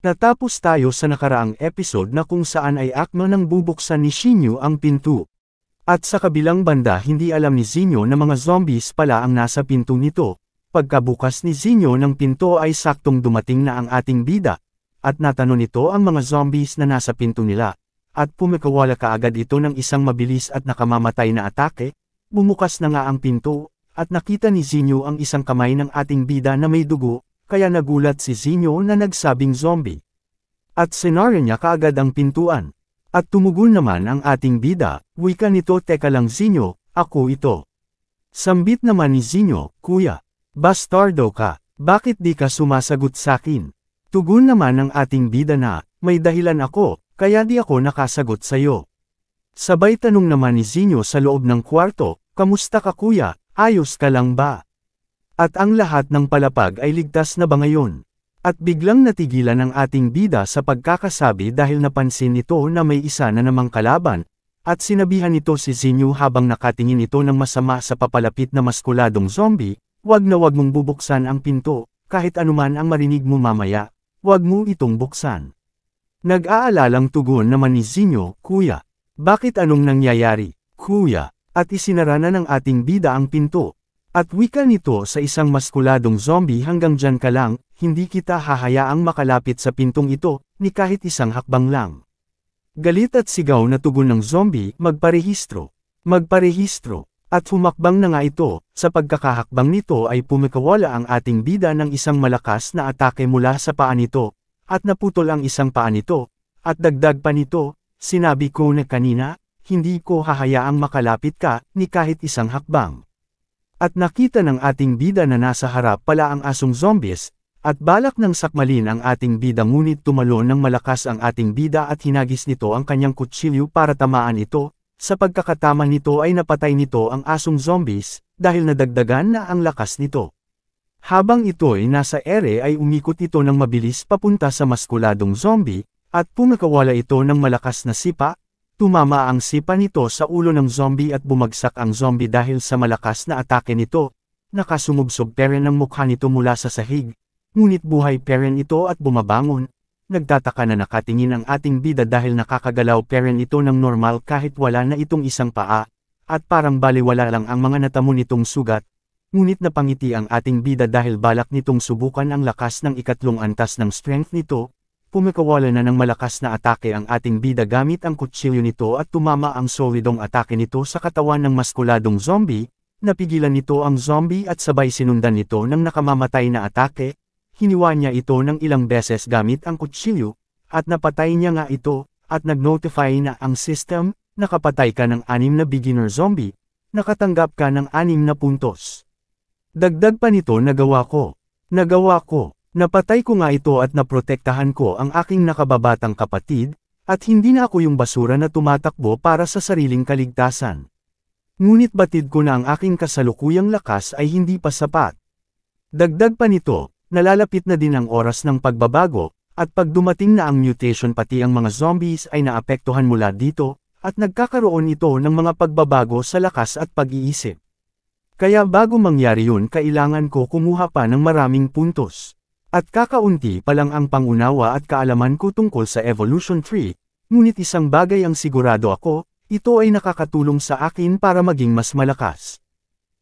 Natapos tayo sa nakaraang episode na kung saan ay akma nang bubuksan ni Shinyu ang pinto. At sa kabilang banda hindi alam ni Zinyo na mga zombies pala ang nasa pinto nito. Pagkabukas ni Zinyo ng pinto ay saktong dumating na ang ating bida, at natanong nito ang mga zombies na nasa pinto nila, at pumikawala kaagad ito ng isang mabilis at nakamamatay na atake. Bumukas na nga ang pinto, at nakita ni Zinyo ang isang kamay ng ating bida na may dugo, kaya nagulat si Zinyo na nagsabing zombie. At sinara niya kaagad ang pintuan. At tumugon naman ang ating bida, wika nito, teka lang Zinyo, ako ito. Sambit naman ni Zinyo, kuya, bastardo ka, bakit di ka sumasagot sakin? Tugon naman ng ating bida na, may dahilan ako, kaya di ako nakasagot sayo. Sabay tanong naman ni Zinyo sa loob ng kwarto, kamusta ka kuya, ayos ka lang ba? At ang lahat ng palapag ay ligtas na ba ngayon? At biglang natigilan ang ating bida sa pagkakasabi dahil napansin nito na may isa na namang kalaban, at sinabihan nito si Zinyo habang nakatingin ito ng masama sa papalapit na maskuladong zombie, wag na wag mong bubuksan ang pinto, kahit anuman ang marinig mo mamaya, wag mo itong buksan. Nag-aalalang tugon naman ni Zinyo, kuya, bakit anong nangyayari, kuya? At isinara na ng ating bida ang pinto. At wika nito sa isang maskuladong zombie, hanggang dyan ka lang, hindi kita hahayaang makalapit sa pintong ito, ni kahit isang hakbang lang. Galit at sigaw na tugon ng zombie, magparehistro. Magparehistro. At humakbang na nga ito, sa pagkakahakbang nito ay pumikawala ang ating bida ng isang malakas na atake mula sa paa nito, at naputol ang isang paa nito, at dagdag pa nito, sinabi ko na kanina, hindi ko hahayaang makalapit ka, ni kahit isang hakbang. At nakita ng ating bida na nasa harap pala ang asong zombies, at balak ng sakmalin ang ating bida, ngunit tumalon ng malakas ang ating bida at hinagis nito ang kanyang kutsilyo para tamaan ito. Sa pagkakatama nito ay napatay nito ang asong zombies, dahil nadagdagan na ang lakas nito. Habang ito'y nasa ere ay umikot ito ng mabilis papunta sa maskuladong zombie, at pumikawala ito ng malakas na sipa. Tumama ang sipa nito sa ulo ng zombie at bumagsak ang zombie dahil sa malakas na atake nito. Nakasumubsob peren ang mukha nito mula sa sahig, ngunit buhay peren ito at bumabangon. Nagtataka na nakatingin ang ating bida dahil nakakagalaw peren ito ng normal kahit wala na itong isang paa, at parang baliwala lang ang mga natamo nitong sugat. Ngunit napangiti ang ating bida dahil balak nitong subukan ang lakas ng ikatlong antas ng strength nito. Pumikawala na ng malakas na atake ang ating bida gamit ang kutsilyo nito at tumama ang solidong atake nito sa katawan ng maskuladong zombie. Napigilan nito ang zombie at sabay sinundan nito ng nakamamatay na atake. Hiniwa niya ito ng ilang beses gamit ang kutsilyo, at napatay niya nga ito, at nag-notify na ang system, nakapatay ka ng 6 na beginner zombie, nakatanggap ka ng 6 na puntos. Dagdag pa nito, nagawa ko. Napatay ko nga ito at naprotektahan ko ang aking nakababatang kapatid, at hindi na ako yung basura na tumatakbo para sa sariling kaligtasan. Ngunit batid ko na ang aking kasalukuyang lakas ay hindi pa sapat. Dagdag pa nito, nalalapit na din ang oras ng pagbabago, at pag dumating na ang mutation pati ang mga zombies ay naapektuhan mula dito, at nagkakaroon ito ng mga pagbabago sa lakas at pag-iisip. Kaya bago mangyari yun kailangan ko kumuha pa ng maraming puntos. At kakaunti pa lang ang pangunawa at kaalaman ko tungkol sa evolution tree, ngunit isang bagay ang sigurado ako, ito ay nakakatulong sa akin para maging mas malakas.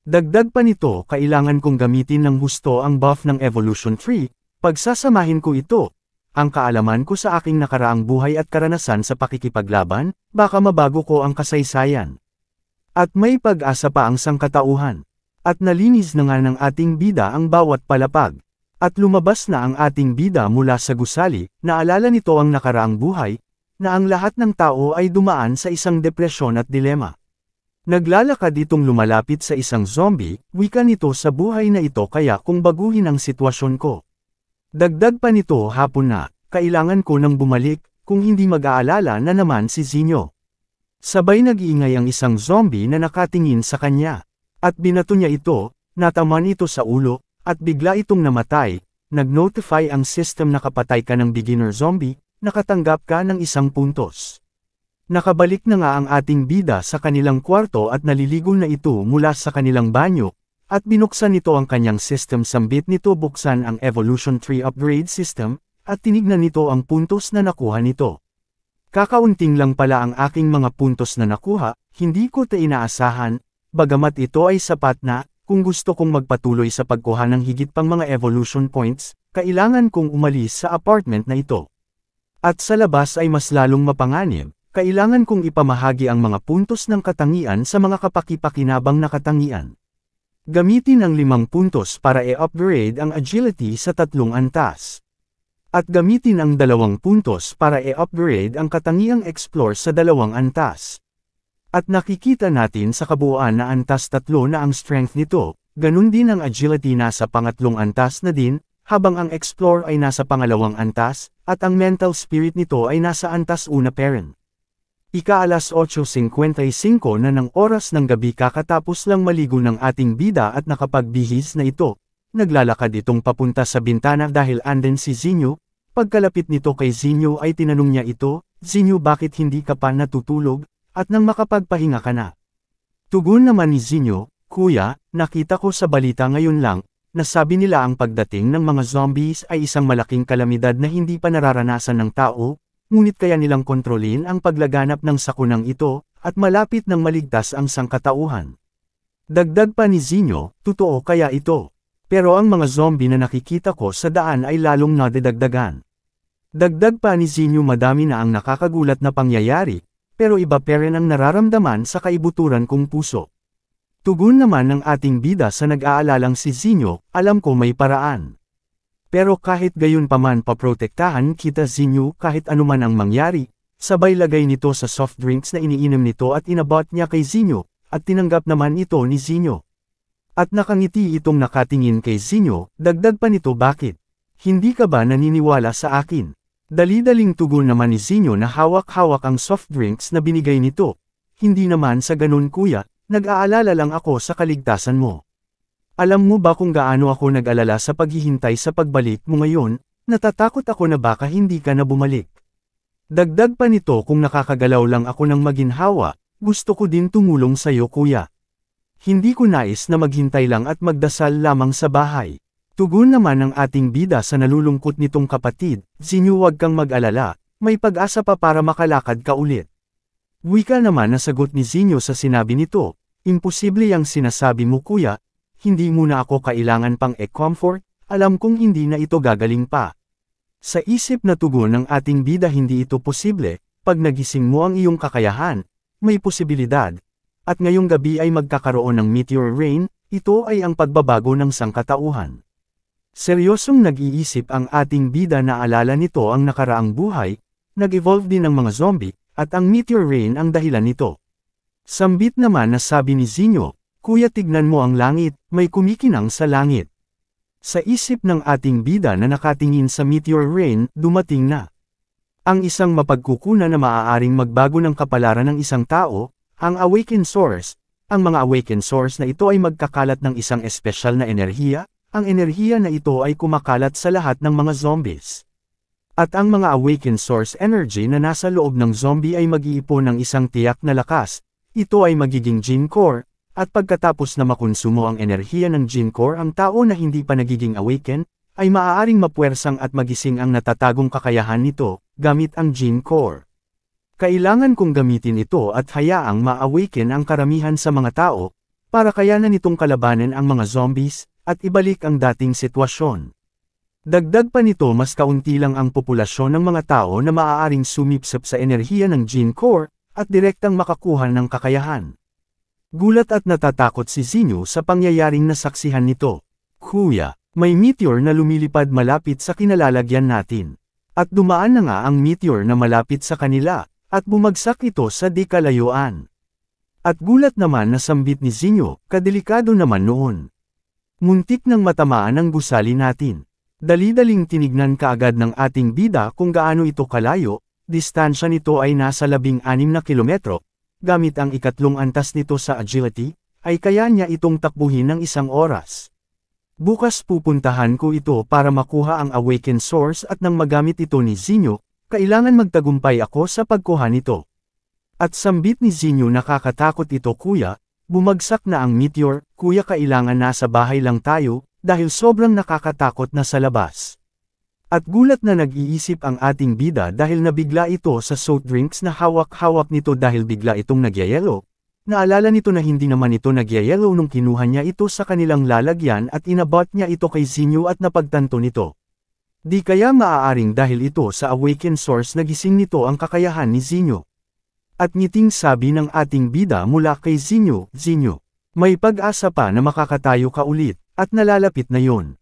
Dagdag pa nito, kailangan kong gamitin ng husto ang buff ng evolution tree, pagsasamahin ko ito. Ang kaalaman ko sa aking nakaraang buhay at karanasan sa pakikipaglaban, baka mabago ko ang kasaysayan. At may pag-asa pa ang sangkatauhan. At nalinis na nga ng ating bida ang bawat palapag. At lumabas na ang ating bida mula sa gusali, naalala nito ang nakaraang buhay, na ang lahat ng tao ay dumaan sa isang depresyon at dilema. Naglalakad itong lumalapit sa isang zombie, wika nito sa buhay na ito, kaya kung baguhin ang sitwasyon ko. Dagdag pa nito, hapon na, kailangan ko nang bumalik, kung hindi mag-aalala na naman si Zinyo. Sabay nag-iingay ang isang zombie na nakatingin sa kanya. At binato niya ito, nataman ito sa ulo, at bigla itong namatay. Nag-notify ang system na kapatay ka ng beginner zombie, nakatanggap ka ng 1 puntos. Nakabalik na nga ang ating bida sa kanilang kwarto at naliligo na ito mula sa kanilang banyo, at binuksan nito ang kanyang system. Sambit nito buksan ang evolution tree upgrade system, at tinignan nito ang puntos na nakuha nito. Kakaunting lang pala ang aking mga puntos na nakuha, hindi ko inaasahan, bagamat ito ay sapat na, kung gusto kong magpatuloy sa pagkuha ng higit pang mga evolution points, kailangan kong umalis sa apartment na ito. At sa labas ay mas lalong mapanganib, kailangan kong ipamahagi ang mga puntos ng katangian sa mga kapaki-pakinabang na katangian. Gamitin ang 5 puntos para i-upgrade ang agility sa 3 antas. At gamitin ang 2 puntos para i-upgrade ang katangiang explore sa 2 antas. At nakikita natin sa kabuuan na antas 3 na ang strength nito, ganun din ang agility nasa pangatlong antas na din, habang ang explore ay nasa pangalawang antas, at ang mental spirit nito ay nasa antas 1 parent. Ika-alas 8:55 na ng oras ng gabi kakatapos lang maligo ng ating bida at nakapagbihis na ito. Naglalakad itong papunta sa bintana dahil anden si Zinyo. Pagkalapit nito kay Zinyo ay tinanong niya ito, "Zinyo, bakit hindi ka pa natutulog, at nang makapagpahinga ka na?" Tugon naman ni Zinyo, "Kuya, nakita ko sa balita ngayon lang, nasabi nila ang pagdating ng mga zombies ay isang malaking kalamidad na hindi pa nararanasan ng tao, ngunit kaya nilang kontrolin ang paglaganap ng sakunang ito, at malapit nang maligtas ang sangkatauhan." Dagdag pa ni Zinyo, "Totoo kaya ito? Pero ang mga zombie na nakikita ko sa daan ay lalong nadidagdagan." Dagdag pa ni Zinyo, "Madami na ang nakakagulat na pangyayari, pero iba pa rin ang nararamdaman sa kaibuturan kong puso." Tugon naman ng ating bida sa nag-aalalang si Zinyo, "Alam ko may paraan. Pero kahit gayon paman paprotektahan kita Zinyo kahit anuman ang mangyari." Sabay lagay nito sa soft drinks na iniinom nito at inabot niya kay Zinyo, at tinanggap naman ito ni Zinyo. At nakangiti itong nakatingin kay Zinyo, dagdag pa nito, "Bakit? Hindi ka ba naniniwala sa akin?" Dali-daling tugon naman ni Zinyo na hawak-hawak ang soft drinks na binigay nito, "Hindi naman sa ganun kuya, nag-aalala lang ako sa kaligtasan mo. Alam mo ba kung gaano ako nag-alala sa paghihintay sa pagbalik mo ngayon, natatakot ako na baka hindi ka na bumalik. Dagdag pa nito, kung nakakagalaw lang ako ng maginhawa, gusto ko din tumulong sa'yo kuya. Hindi ko nais na maghintay lang at magdasal lamang sa bahay." Tugon naman ng ating bida sa nalulungkot nitong kapatid, "Zinyo, huwag kang mag-alala, may pag-asa pa para makalakad ka ulit." Wika naman na sagot ni Zinyo sa sinabi nito, "Imposible yang sinasabi mo kuya, hindi mo na ako kailangan pang e-comfort, alam kong hindi na ito gagaling pa." Sa isip na tugon ng ating bida, "Hindi ito posible, pag nagising mo ang iyong kakayahan, may posibilidad. At ngayong gabi ay magkakaroon ng meteor rain, ito ay ang pagbabago ng sangkatauhan." Seryosong nag-iisip ang ating bida na alala nito ang nakaraang buhay, nag-evolve din ang mga zombie, at ang meteor rain ang dahilan nito. Sambit naman na sabi ni Zinyo, "Kuya, tignan mo ang langit, may kumikinang sa langit." Sa isip ng ating bida na nakatingin sa meteor rain, dumating na ang isang mapagkukunan na maaaring magbago ng kapalaran ng isang tao, ang Awakened Source. Ang mga Awakened Source na ito ay magkakalat ng isang espesyal na enerhiya. Ang enerhiya na ito ay kumakalat sa lahat ng mga zombies. At ang mga Awakened Source Energy na nasa loob ng zombie ay mag-iipon ng isang tiyak na lakas. Ito ay magiging Gene Core, at pagkatapos na makonsumo ang enerhiya ng Gene Core, ang tao na hindi pa nagiging awaken, ay maaaring mapuwersang at magising ang natatagong kakayahan nito, gamit ang Gene Core. Kailangan kong gamitin ito at hayaang ma-awaken ang karamihan sa mga tao, para kayanan nitong kalabanan ang mga zombies, at ibalik ang dating sitwasyon. Dagdag pa nito, mas kaunti lang ang populasyon ng mga tao na maaaring sumipsip sa enerhiya ng Gene Core, at direktang makakuha ng kakayahan. Gulat at natatakot si Zinyo sa pangyayaring nasaksihan nito. "Kuya, may meteor na lumilipad malapit sa kinalalagyan natin. At dumaan na nga ang meteor na malapit sa kanila, at bumagsak ito sa di kalayuan." At gulat naman na sambit ni Zinyo, "Kadelikado naman noon. Muntik nang matamaan ang gusali natin." Dali-daling tinignan kaagad ng ating bida kung gaano ito kalayo, distansya nito ay nasa 16 na kilometro, gamit ang ikatlong antas nito sa agility, ay kaya niya itong takbuhin ng 1 oras. "Bukas pupuntahan ko ito para makuha ang Awakened Source at nang magamit ito ni Zinyo, kailangan magtagumpay ako sa pagkuha nito." At sambit ni Zinyo, "Nakakatakot ito kuya, bumagsak na ang meteor, kuya, kailangan nasa bahay lang tayo, dahil sobrang nakakatakot na sa labas." At gulat na nag-iisip ang ating bida dahil nabigla ito sa soft drinks na hawak-hawak nito dahil bigla itong nagyayelo. Naalala nito na hindi naman ito nagyayelo nung kinuha niya ito sa kanilang lalagyan at inabot niya ito kay Zinyo at napagtanto nito. Di kaya maaaring dahil ito sa awakened source na gising nito ang kakayahan ni Zinyo. At ngiting sabi ng ating bida mula kay Zinyo, Zinyo, may pag-asa pa na makakatayo ka ulit, at nalalapit na yon.